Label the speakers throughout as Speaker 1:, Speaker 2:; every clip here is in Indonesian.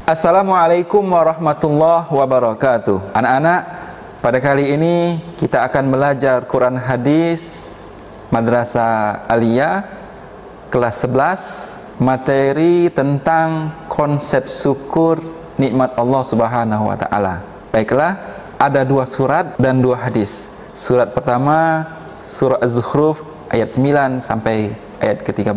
Speaker 1: Assalamualaikum warahmatullahi wabarakatuh. Anak-anak, pada kali ini kita akan belajar Quran Hadis Madrasah Aliyah kelas 11, materi tentang konsep syukur nikmat Allah Subhanahu wa taala. Baiklah, ada 2 surat dan 2 hadis. Surat pertama surah Az-Zukhruf ayat 9 sampai ayat ke-13,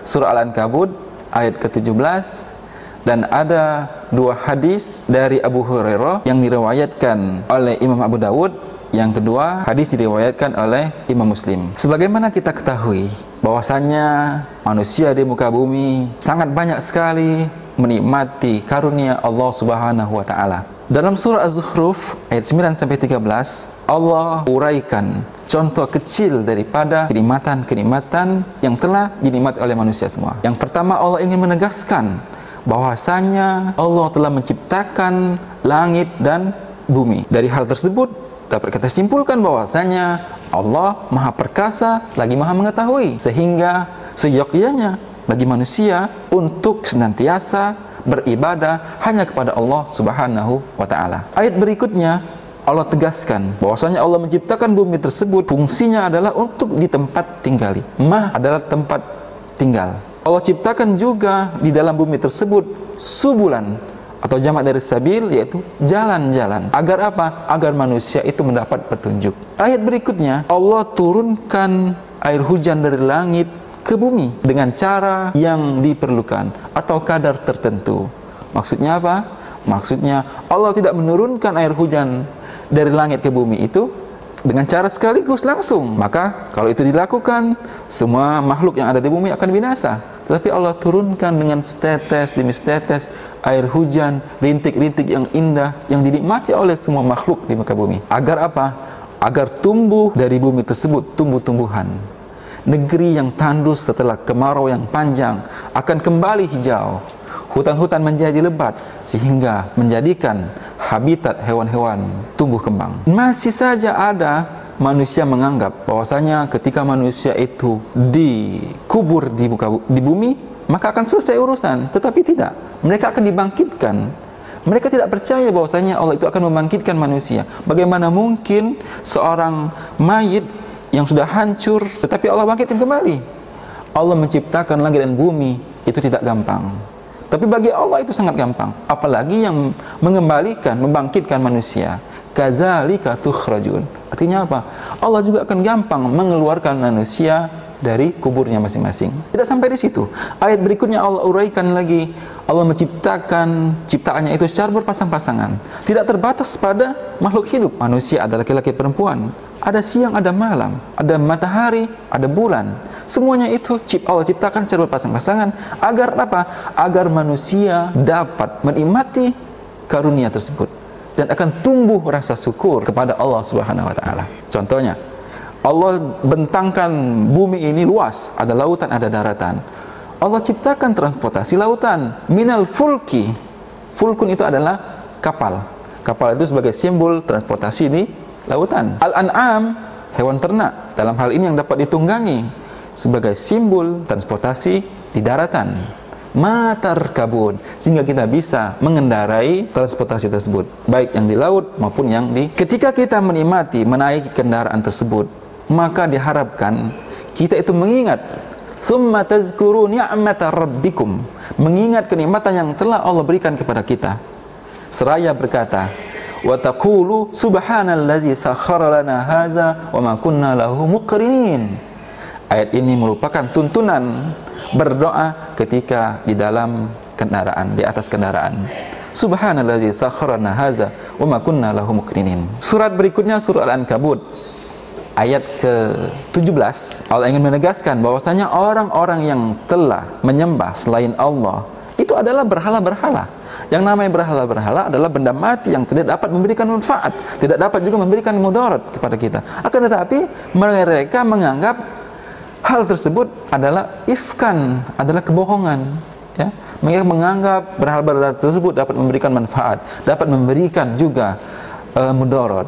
Speaker 1: surah Al-Ankabut ayat ke-17, dan ada 2 hadis dari Abu Hurairah yang diriwayatkan oleh Imam Abu Dawud. Yang kedua, hadis diriwayatkan oleh Imam Muslim. Sebagaimana kita ketahui bahwasanya manusia di muka bumi sangat banyak sekali menikmati karunia Allah Subhanahu wa taala. Dalam surah Az-Zukhruf ayat 9 sampai 13, Allah uraikan contoh kecil daripada kenikmatan-kenikmatan yang telah dinikmati oleh manusia semua. Yang pertama, Allah ingin menegaskan bahwasanya Allah telah menciptakan langit dan bumi. Dari hal tersebut dapat kita simpulkan bahwasanya Allah Maha Perkasa lagi Maha Mengetahui, sehingga seyogyanya bagi manusia untuk senantiasa beribadah hanya kepada Allah Subhanahu wa taala. Ayat berikutnya Allah tegaskan bahwasanya Allah menciptakan bumi tersebut fungsinya adalah untuk di tempat tinggali. Mah adalah tempat tinggal. Allah ciptakan juga di dalam bumi tersebut subulan atau jamak dari sabil, yaitu jalan-jalan. Agar apa? Agar manusia itu mendapat petunjuk. Ayat berikutnya Allah turunkan air hujan dari langit ke bumi dengan cara yang diperlukan atau kadar tertentu. Maksudnya apa? Maksudnya Allah tidak menurunkan air hujan dari langit ke bumi itu dengan cara sekaligus langsung. Maka kalau itu dilakukan, semua makhluk yang ada di bumi akan binasa. Tetapi Allah turunkan dengan setetes demi setetes air hujan, rintik-rintik yang indah yang dinikmati oleh semua makhluk di muka bumi. Agar apa? Agar tumbuh dari bumi tersebut tumbuh-tumbuhan. Negeri yang tandus setelah kemarau yang panjang akan kembali hijau. Hutan-hutan menjadi lebat sehingga menjadikan habitat hewan-hewan tumbuh kembang. Masih saja ada manusia menganggap bahwasanya ketika manusia itu dikubur di bumi, maka akan selesai urusan. Tetapi tidak, mereka akan dibangkitkan. Mereka tidak percaya bahwasanya Allah itu akan membangkitkan manusia. Bagaimana mungkin seorang mayit yang sudah hancur tetapi Allah bangkitkan kembali? Allah menciptakan langit dan bumi itu tidak gampang. Tapi bagi Allah itu sangat gampang, apalagi yang mengembalikan, membangkitkan manusia. Kadzalika tukhrajun. Artinya apa? Allah juga akan gampang mengeluarkan manusia dari kuburnya masing-masing. Tidak sampai di situ. Ayat berikutnya Allah uraikan lagi. Allah menciptakan ciptaannya itu secara berpasang-pasangan. Tidak terbatas pada makhluk hidup. Manusia ada laki-laki perempuan, ada siang, ada malam, ada matahari, ada bulan. Semuanya itu Allah ciptakan secara berpasang-pasangan. Agar apa? Agar manusia dapat menikmati karunia tersebut dan akan tumbuh rasa syukur kepada Allah Subhanahu wa taala. Contohnya, Allah bentangkan bumi ini luas, ada lautan, ada daratan. Allah ciptakan transportasi lautan, minal fulki. Fulkun itu adalah kapal. Kapal itu sebagai simbol transportasi di lautan. Al-an'am, hewan ternak, dalam hal ini yang dapat ditunggangi, sebagai simbol transportasi di daratan. Matar kabun, sehingga kita bisa mengendarai transportasi tersebut, baik yang di laut maupun yang di. Ketika kita menikmati menaiki kendaraan tersebut, maka diharapkan kita itu mengingat tsumma tazkuru ni'mata rabbikum, mengingat kenikmatan yang telah Allah berikan kepada kita, seraya berkata wa taqulu subhanallazi sakhkhara lana hadza wa ma kunna lahu muqrinin. Ayat ini merupakan tuntunan berdoa ketika di dalam kendaraan, di atas kendaraan. Subhanallazi sakhkharana hadza wa ma kunna lahu muqrinin. Surat berikutnya surah Al-Ankabut ayat ke-17. Allah ingin menegaskan bahwasanya orang-orang yang telah menyembah selain Allah itu adalah berhala-berhala. Yang namanya berhala-berhala adalah benda mati yang tidak dapat memberikan manfaat, tidak dapat juga memberikan mudarat kepada kita. Akan tetapi mereka menganggap hal tersebut adalah ifkan, adalah kebohongan. Ya, mereka menganggap berhala-berhala tersebut dapat memberikan manfaat, dapat memberikan juga mudarat.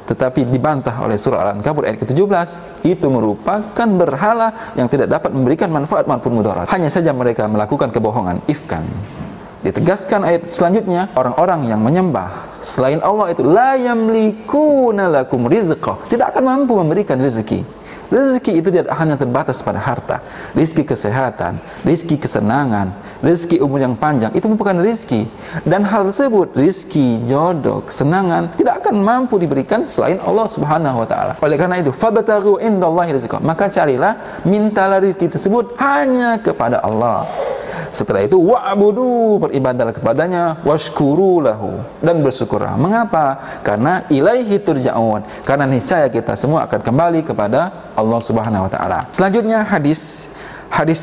Speaker 1: Tetapi dibantah oleh surah Al-Ankabut ayat ke-17, itu merupakan berhala yang tidak dapat memberikan manfaat maupun mudarat. Hanya saja mereka melakukan kebohongan, ifkan. Ditegaskan ayat selanjutnya, orang-orang yang menyembah selain Allah itu la yamlikuna lakum rizqa, tidak akan mampu memberikan rezeki. Rezeki itu tidak hanya terbatas pada harta, rezeki kesehatan, rezeki kesenangan, rezeki umur yang panjang, itu merupakan rezeki. Dan hal tersebut, rezeki, jodoh, kesenangan tidak akan mampu diberikan selain Allah Subhanahu wa taala. Oleh karena itu, fabtaghu indallahi rizqa, maka carilah, mintalah rezeki tersebut hanya kepada Allah. Setelah itu wa'budu, beribadahlah kepadanya, washkuru lahu, dan bersyukurlah. Mengapa? Karena ilaihi turja'un, karena niscaya kita semua akan kembali kepada Allah Subhanahu wa taala. Selanjutnya hadis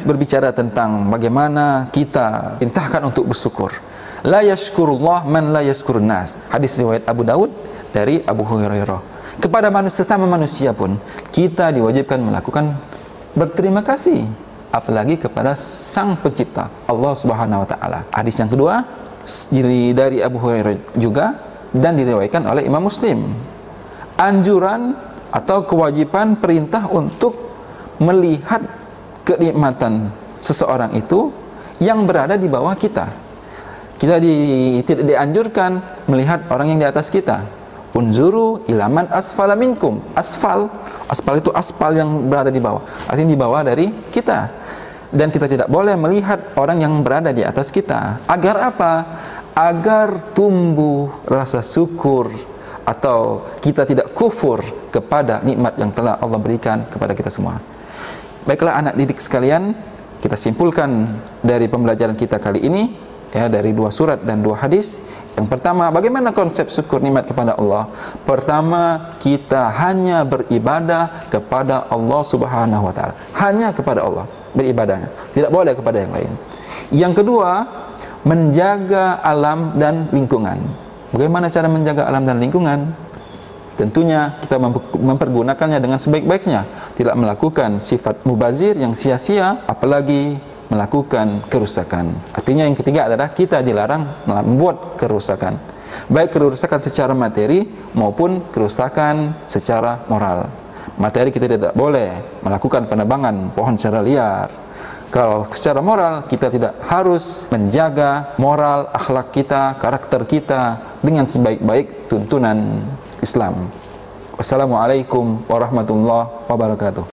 Speaker 1: berbicara tentang bagaimana kita perintahkan untuk bersyukur. La yashkurullah man la yashkurun nas. Hadis riwayat Abu Daud dari Abu Hurairah. Kepada manusia, sesama manusia pun kita diwajibkan melakukan berterima kasih, apalagi kepada Sang Pencipta Allah Subhanahu wa taala. Hadis yang kedua dari Abu Hurairah juga dan diriwayatkan oleh Imam Muslim. Anjuran atau kewajiban perintah untuk melihat kenikmatan seseorang itu yang berada di bawah kita. Kita tidak dianjurkan melihat orang yang di atas kita. Unzuru ilaman asfala minkum. Asfal itu aspal yang berada di bawah, artinya di bawah dari kita. Dan kita tidak boleh melihat orang yang berada di atas kita. Agar apa? Agar tumbuh rasa syukur, atau kita tidak kufur kepada nikmat yang telah Allah berikan kepada kita semua. Baiklah anak didik sekalian, kita simpulkan dari pembelajaran kita kali ini, ya, dari 2 surat dan 2 hadis. Yang pertama, bagaimana konsep syukur nikmat kepada Allah? Pertama, kita hanya beribadah kepada Allah Subhanahu wa taala. Hanya kepada Allah beribadahnya, tidak boleh kepada yang lain. Yang kedua, menjaga alam dan lingkungan. Bagaimana cara menjaga alam dan lingkungan? Tentunya kita mempergunakannya dengan sebaik-baiknya, tidak melakukan sifat mubazir yang sia-sia, apalagi melakukan kerusakan. Artinya yang ketiga adalah kita dilarang membuat kerusakan, baik kerusakan secara materi maupun kerusakan secara moral. Materi kita tidak boleh melakukan penebangan pohon secara liar. Kalau secara moral, kita tidak harus menjaga moral, akhlak kita, karakter kita dengan sebaik-baik tuntunan Islam. Wassalamualaikum warahmatullahi wabarakatuh.